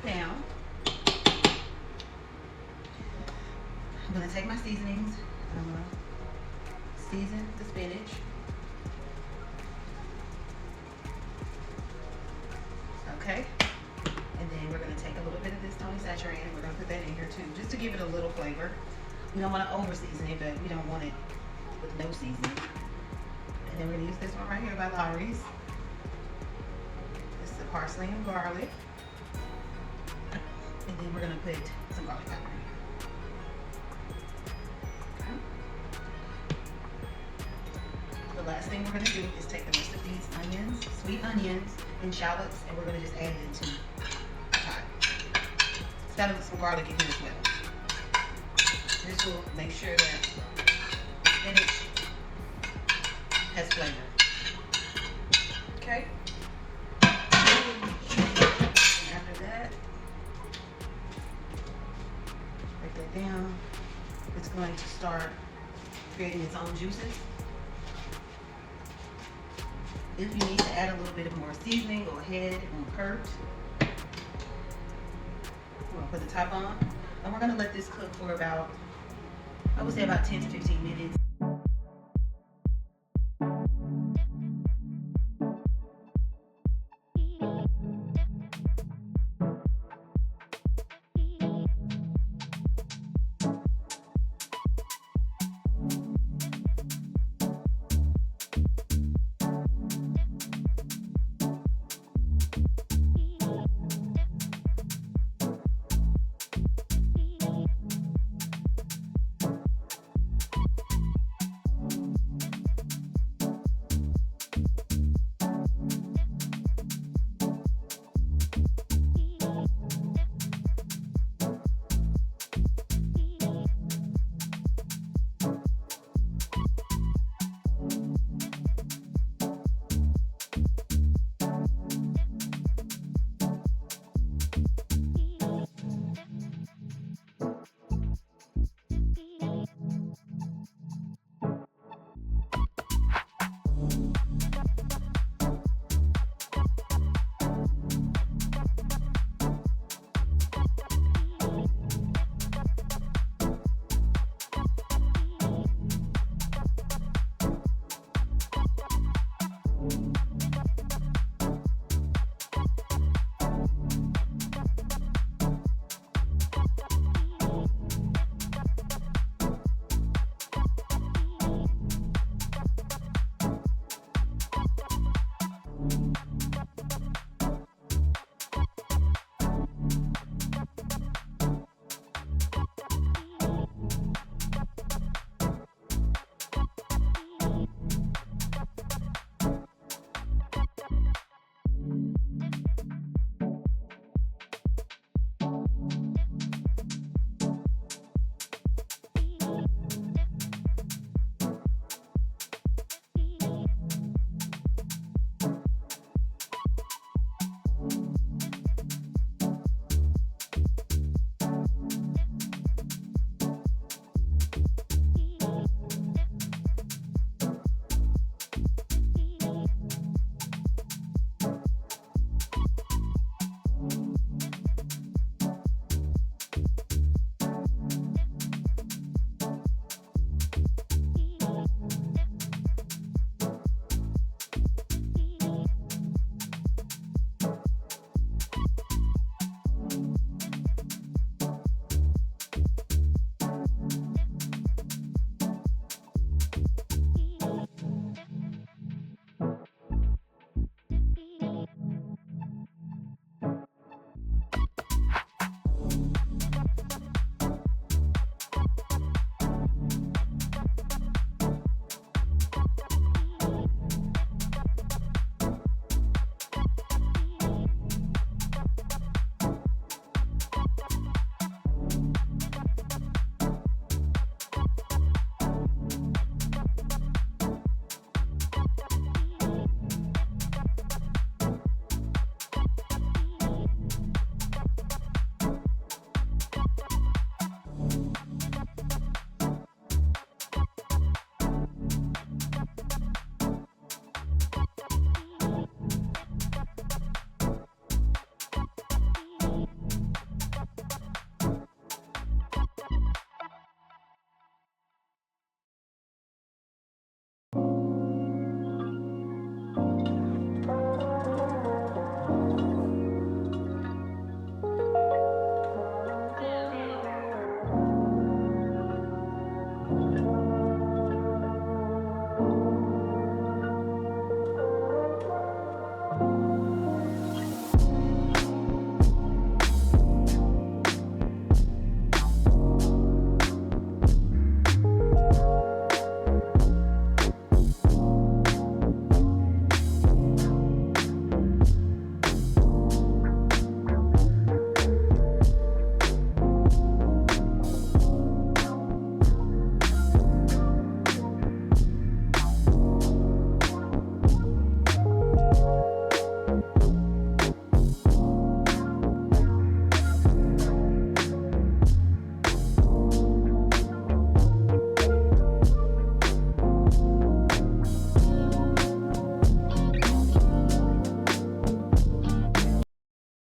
Down. I'm going to take my seasonings. I'm going to season the spinach. Okay. And then we're going to take a little bit of this Tony Saturated and we're going to put that in here too, just to give it a little flavor. We don't want to over season it, but we don't want it with no seasoning. And then we're going to use this one right here by Lawry's. This is the parsley and garlic. And then we're going to put some garlic powder in here. Okay. The last thing we're going to do is take the rest of these onions, sweet onions, and shallots, and we're going to just add it into the pot. It's got some garlic in here as well. This will make sure that the spinach has flavor. Okay? And after that, break that down. It's going to start creating its own juices. If you need to add a little bit of more seasoning, go ahead and hurt. We're going to put the top on. And we're going to let this cook for about, I would say about 10 to 15 minutes.